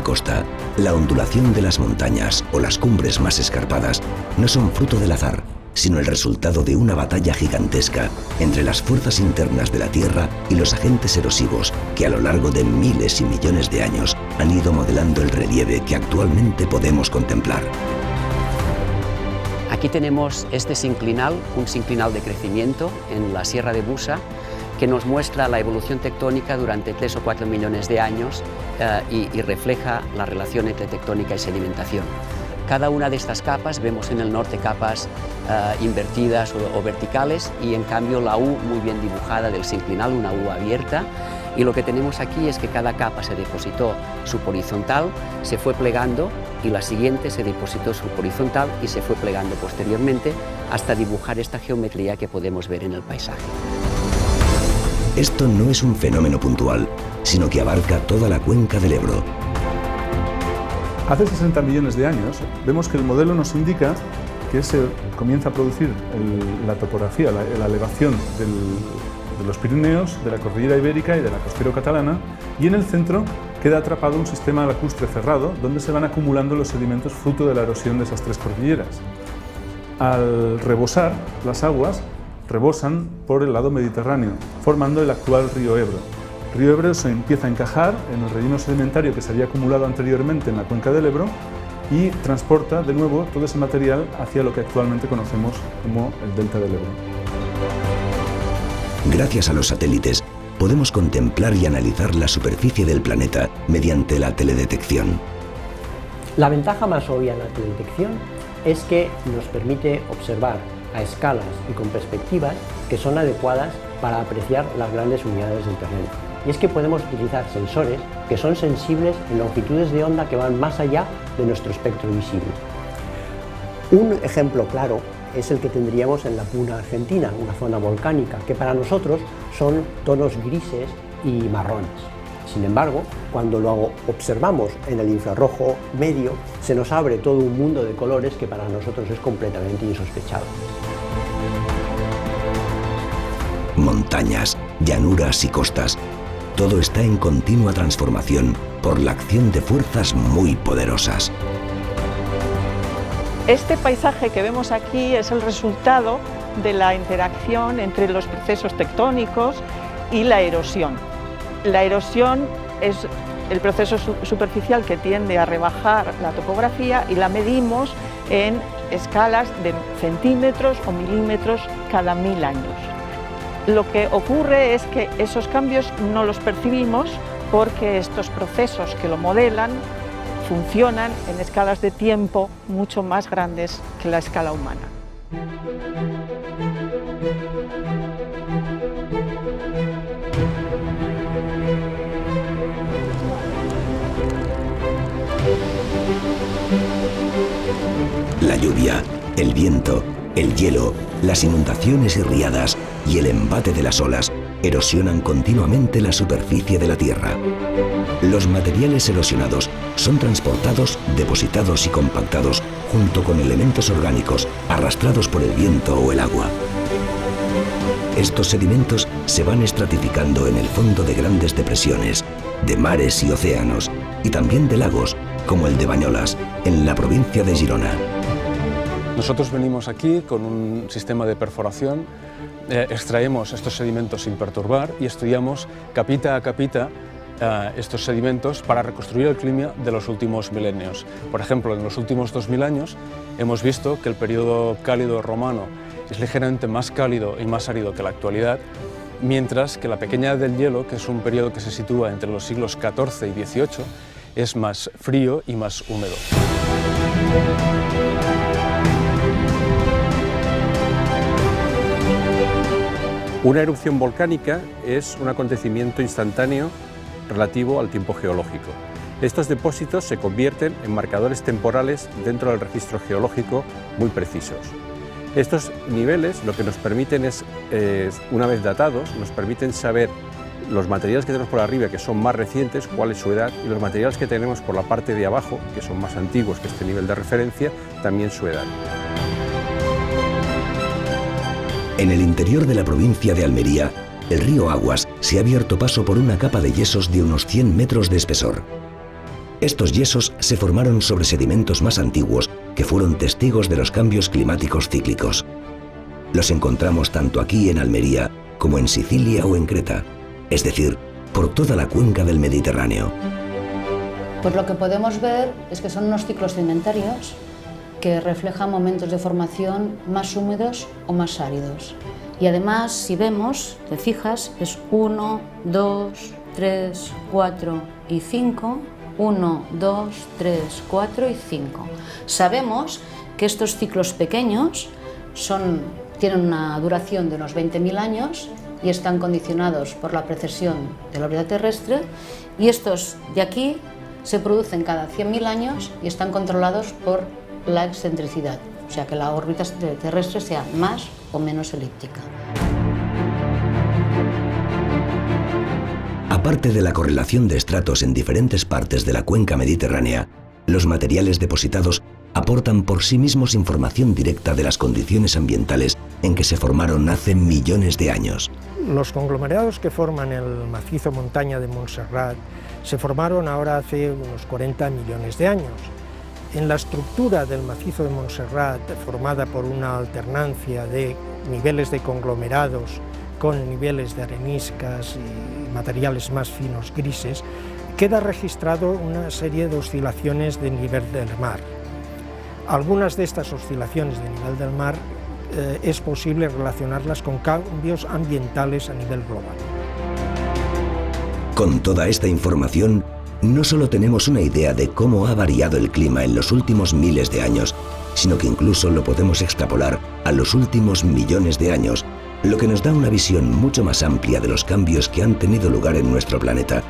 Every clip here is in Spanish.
costa, la ondulación de las montañas o las cumbres más escarpadas no son fruto del azar, sino el resultado de una batalla gigantesca entre las fuerzas internas de la Tierra y los agentes erosivos que a lo largo de miles y millones de años han ido modelando el relieve que actualmente podemos contemplar. Aquí tenemos este sinclinal, un sinclinal de crecimiento en la Sierra de Busa, que nos muestra la evolución tectónica durante 3 o 4 millones de años y refleja la relación entre tectónica y sedimentación. Cada una de estas capas, vemos en el norte capas invertidas o verticales, y en cambio la U muy bien dibujada del sinclinal, una U abierta, y lo que tenemos aquí es que cada capa se depositó subhorizontal, se fue plegando, y la siguiente se depositó subhorizontal y se fue plegando posteriormente hasta dibujar esta geometría que podemos ver en el paisaje. Esto no es un fenómeno puntual, sino que abarca toda la cuenca del Ebro. Hace 60 millones de años vemos que el modelo nos indica que se comienza a producir la topografía, la elevación de los Pirineos, de la cordillera ibérica y de la costera catalana, y en el centro queda atrapado un sistema lacustre cerrado donde se van acumulando los sedimentos fruto de la erosión de esas tres cordilleras. Al rebosar, las aguas rebosan por el lado mediterráneo, formando el actual río Ebro. El río Ebro se empieza a encajar en el relleno sedimentario que se había acumulado anteriormente en la cuenca del Ebro y transporta de nuevo todo ese material hacia lo que actualmente conocemos como el delta del Ebro. Gracias a los satélites, podemos contemplar y analizar la superficie del planeta mediante la teledetección. La ventaja más obvia en la teledetección es que nos permite observar a escalas y con perspectivas que son adecuadas para apreciar las grandes unidades del terreno. Y es que podemos utilizar sensores que son sensibles en longitudes de onda que van más allá de nuestro espectro visible. Un ejemplo claro es el que tendríamos en la Puna Argentina, una zona volcánica, que para nosotros son tonos grises y marrones. Sin embargo, cuando lo observamos en el infrarrojo medio, se nos abre todo un mundo de colores que para nosotros es completamente insospechado. Montañas, llanuras y costas, todo está en continua transformación por la acción de fuerzas muy poderosas. Este paisaje que vemos aquí es el resultado de la interacción entre los procesos tectónicos y la erosión. La erosión es el proceso superficial que tiende a rebajar la topografía y la medimos en escalas de centímetros o milímetros cada 1000 años. Lo que ocurre es que esos cambios no los percibimos porque estos procesos que lo modelan funcionan en escalas de tiempo mucho más grandes que la escala humana. La lluvia, el viento, el hielo, las inundaciones y riadas y el embate de las olas erosionan continuamente la superficie de la Tierra. Los materiales erosionados son transportados, depositados y compactados junto con elementos orgánicos arrastrados por el viento o el agua. Estos sedimentos se van estratificando en el fondo de grandes depresiones, de mares y océanos, y también de lagos, como el de Bañolas, en la provincia de Girona. Nosotros venimos aquí con un sistema de perforación, extraemos estos sedimentos sin perturbar y estudiamos capita a capita estos sedimentos para reconstruir el clima de los últimos milenios. Por ejemplo, en los últimos 2000 años hemos visto que el periodo cálido romano es ligeramente más cálido y más árido que la actualidad, mientras que la pequeña edad del hielo, que es un periodo que se sitúa entre los siglos XIV y XVIII, es más frío y más húmedo. Una erupción volcánica es un acontecimiento instantáneo relativo al tiempo geológico. Estos depósitos se convierten en marcadores temporales dentro del registro geológico muy precisos. Estos niveles lo que nos permiten es, una vez datados, nos permiten saber los materiales que tenemos por arriba, que son más recientes, cuál es su edad, y los materiales que tenemos por la parte de abajo, que son más antiguos que este nivel de referencia, también su edad. En el interior de la provincia de Almería, el río Aguas se ha abierto paso por una capa de yesos de unos 100 metros de espesor. Estos yesos se formaron sobre sedimentos más antiguos que fueron testigos de los cambios climáticos cíclicos. Los encontramos tanto aquí en Almería como en Sicilia o en Creta, es decir, por toda la cuenca del Mediterráneo. Pues lo que podemos ver es que son unos ciclos sedimentarios que reflejan momentos de formación más húmedos o más áridos. Y además, si vemos, te fijas, es 1, 2, 3, 4 y 5, 1, 2, 3, 4 y 5. Sabemos que estos ciclos pequeños tienen una duración de unos 20.000 años y están condicionados por la precesión de la órbita terrestre, y estos de aquí se producen cada 100.000 años y están controlados por la excentricidad, o sea que la órbita terrestre sea más o menos elíptica. Aparte de la correlación de estratos en diferentes partes de la cuenca mediterránea, los materiales depositados aportan por sí mismos información directa de las condiciones ambientales en que se formaron hace millones de años. Los conglomerados que forman el macizo montaña de Montserrat se formaron ahora hace unos 40 millones de años. En la estructura del macizo de Montserrat, formada por una alternancia de niveles de conglomerados con niveles de areniscas y materiales más finos grises, queda registrado una serie de oscilaciones de nivel del mar. Algunas de estas oscilaciones de nivel del mar es posible relacionarlas con cambios ambientales a nivel global. Con toda esta información, no solo tenemos una idea de cómo ha variado el clima en los últimos miles de años, sino que incluso lo podemos extrapolar a los últimos millones de años, lo que nos da una visión mucho más amplia de los cambios que han tenido lugar en nuestro planeta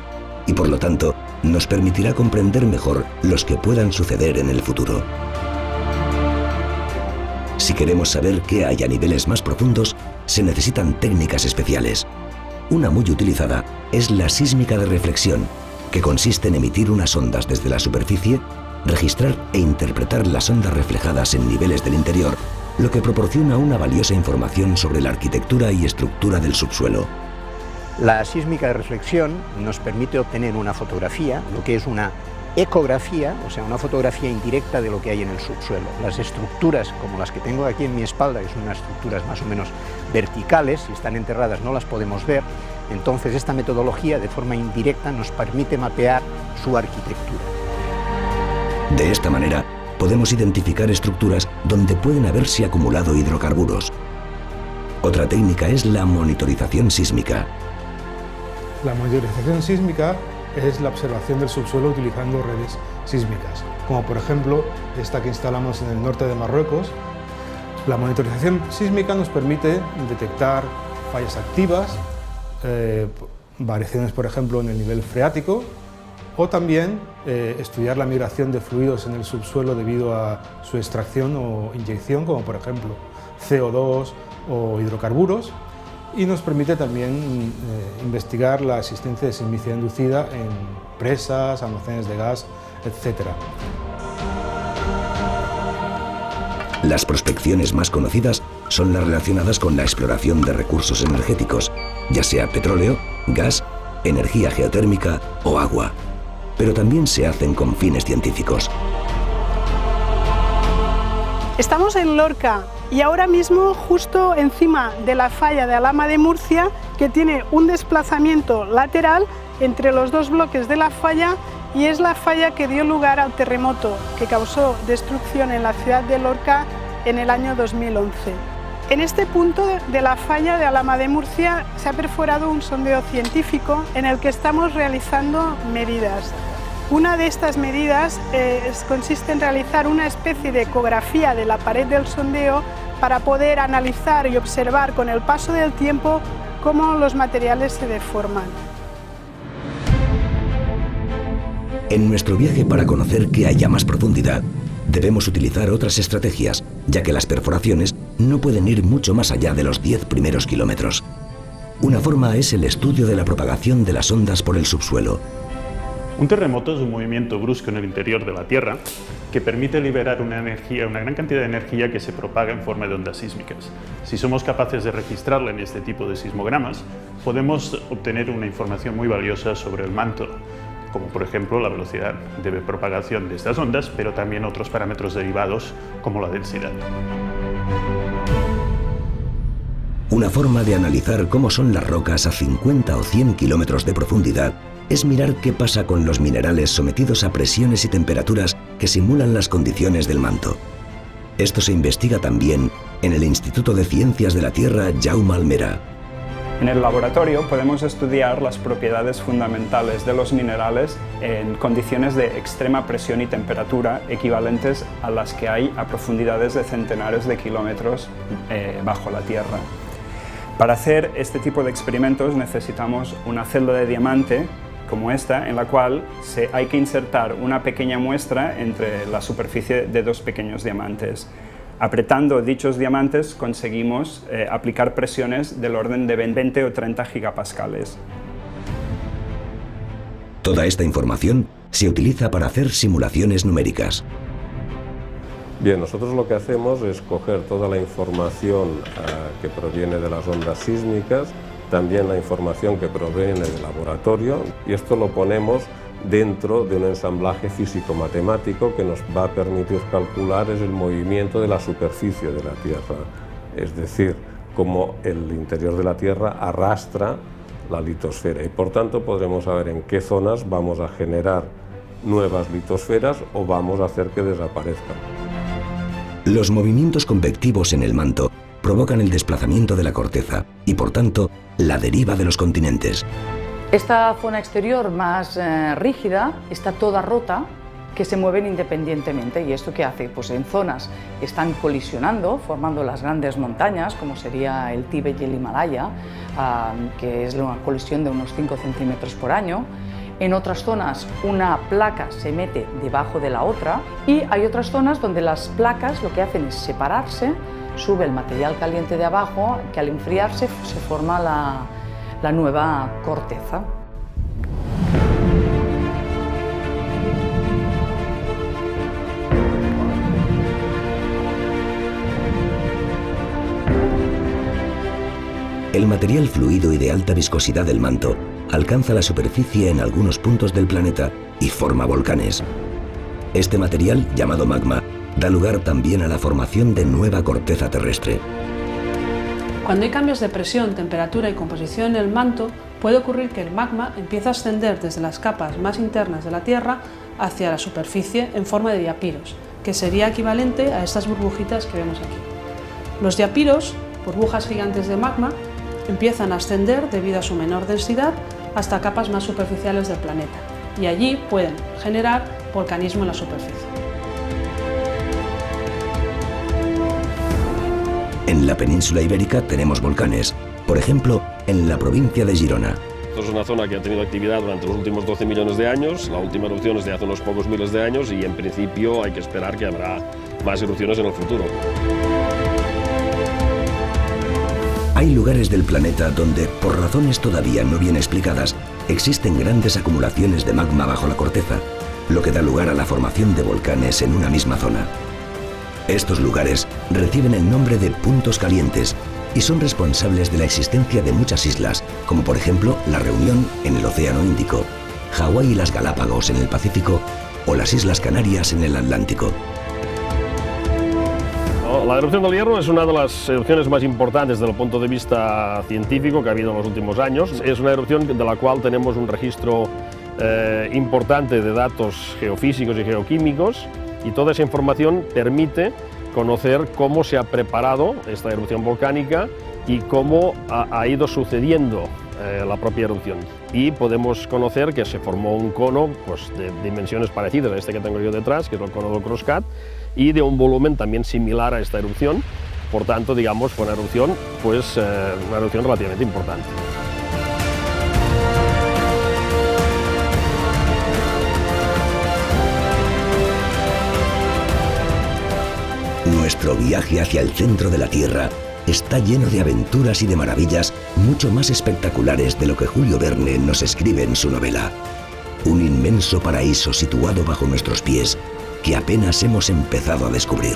y, por lo tanto, nos permitirá comprender mejor los que puedan suceder en el futuro. Si queremos saber qué hay a niveles más profundos, se necesitan técnicas especiales. Una muy utilizada es la sísmica de reflexión, que consiste en emitir unas ondas desde la superficie, registrar e interpretar las ondas reflejadas en niveles del interior, lo que proporciona una valiosa información sobre la arquitectura y estructura del subsuelo. La sísmica de reflexión nos permite obtener una fotografía, lo que es una ecografía, o sea, una fotografía indirecta de lo que hay en el subsuelo. Las estructuras, como las que tengo aquí en mi espalda, que son unas estructuras más o menos verticales, si están enterradas no las podemos ver, entonces esta metodología de forma indirecta nos permite mapear su arquitectura. De esta manera, podemos identificar estructuras donde pueden haberse acumulado hidrocarburos. Otra técnica es la monitorización sísmica. La monitorización sísmica es la observación del subsuelo utilizando redes sísmicas, como por ejemplo esta que instalamos en el norte de Marruecos. La monitorización sísmica nos permite detectar fallas activas, variaciones por ejemplo en el nivel freático, o también estudiar la migración de fluidos en el subsuelo debido a su extracción o inyección, como por ejemplo CO2 o hidrocarburos, y nos permite también investigar la existencia de sismicidad inducida en presas, almacenes de gas, etc. Las prospecciones más conocidas son las relacionadas con la exploración de recursos energéticos, ya sea petróleo, gas, energía geotérmica o agua, pero también se hacen con fines científicos. Estamos en Lorca y ahora mismo justo encima de la falla de Alhama de Murcia, que tiene un desplazamiento lateral entre los dos bloques de la falla, y es la falla que dio lugar al terremoto que causó destrucción en la ciudad de Lorca en el año 2011. En este punto de la falla de Alhama de Murcia se ha perforado un sondeo científico en el que estamos realizando medidas. Una de estas medidas consiste en realizar una especie de ecografía de la pared del sondeo para poder analizar y observar con el paso del tiempo cómo los materiales se deforman. En nuestro viaje para conocer qué hay a más profundidad, debemos utilizar otras estrategias, ya que las perforaciones no pueden ir mucho más allá de los 10 primeros kilómetros. Una forma es el estudio de la propagación de las ondas por el subsuelo. Un terremoto es un movimiento brusco en el interior de la Tierra que permite liberar una gran cantidad de energía que se propaga en forma de ondas sísmicas. Si somos capaces de registrarla en este tipo de sismogramas, podemos obtener una información muy valiosa sobre el manto como por ejemplo la velocidad de propagación de estas ondas, pero también otros parámetros derivados como la densidad. Una forma de analizar cómo son las rocas a 50 o 100 kilómetros de profundidad es mirar qué pasa con los minerales sometidos a presiones y temperaturas que simulan las condiciones del manto. Esto se investiga también en el Instituto de Ciencias de la Tierra Jaume Almera. En el laboratorio podemos estudiar las propiedades fundamentales de los minerales en condiciones de extrema presión y temperatura equivalentes a las que hay a profundidades de centenares de kilómetros bajo la Tierra. Para hacer este tipo de experimentos necesitamos una celda de diamante como esta, en la cual hay que insertar una pequeña muestra entre la superficie de dos pequeños diamantes. Apretando dichos diamantes conseguimos aplicar presiones del orden de 20 o 30 gigapascales. Toda esta información se utiliza para hacer simulaciones numéricas. Bien, nosotros lo que hacemos es coger toda la información que proviene de las ondas sísmicas, también la información que proviene del laboratorio, y esto lo ponemos dentro de un ensamblaje físico-matemático que nos va a permitir calcular el movimiento de la superficie de la Tierra, es decir, cómo el interior de la Tierra arrastra la litosfera, y por tanto podremos saber en qué zonas vamos a generar nuevas litosferas o vamos a hacer que desaparezcan. Los movimientos convectivos en el manto provocan el desplazamiento de la corteza y, por tanto, la deriva de los continentes. Esta zona exterior más rígida está toda rota, que se mueven independientemente. ¿Y esto qué hace? Pues en zonas que están colisionando, formando las grandes montañas, como sería el Tíbet y el Himalaya, que es una colisión de unos 5 centímetros por año. En otras zonas una placa se mete debajo de la otra, y hay otras zonas donde las placas lo que hacen es separarse, sube el material caliente de abajo, que al enfriarse se forma la nueva corteza. El material fluido y de alta viscosidad del manto alcanza la superficie en algunos puntos del planeta y forma volcanes. Este material, llamado magma, da lugar también a la formación de nueva corteza terrestre. Cuando hay cambios de presión, temperatura y composición en el manto, puede ocurrir que el magma empiece a ascender desde las capas más internas de la Tierra hacia la superficie en forma de diapiros, que sería equivalente a estas burbujitas que vemos aquí. Los diapiros, burbujas gigantes de magma, empiezan a ascender debido a su menor densidad hasta capas más superficiales del planeta, y allí pueden generar volcanismo en la superficie. En la península ibérica tenemos volcanes, por ejemplo, en la provincia de Girona. Esto es una zona que ha tenido actividad durante los últimos 12 millones de años, la última erupción es de hace unos pocos miles de años y en principio hay que esperar que habrá más erupciones en el futuro. Hay lugares del planeta donde, por razones todavía no bien explicadas, existen grandes acumulaciones de magma bajo la corteza, lo que da lugar a la formación de volcanes en una misma zona. Estos lugares reciben el nombre de puntos calientes y son responsables de la existencia de muchas islas, como por ejemplo La Reunión en el Océano Índico, Hawái y las Galápagos en el Pacífico o las Islas Canarias en el Atlántico. La erupción del Hierro es una de las erupciones más importantes desde el punto de vista científico que ha habido en los últimos años. Es una erupción de la cual tenemos un registro importante de datos geofísicos y geoquímicos, y toda esa información permite conocer cómo se ha preparado esta erupción volcánica y cómo ha ido sucediendo la propia erupción. Y podemos conocer que se formó un cono pues, de dimensiones parecidas a este que tengo yo detrás, que es el cono del Croscat, y de un volumen también similar a esta erupción. Por tanto, digamos, fue una erupción relativamente importante. Nuestro viaje hacia el centro de la Tierra está lleno de aventuras y de maravillas mucho más espectaculares de lo que Julio Verne nos escribe en su novela. Un inmenso paraíso situado bajo nuestros pies que apenas hemos empezado a descubrir.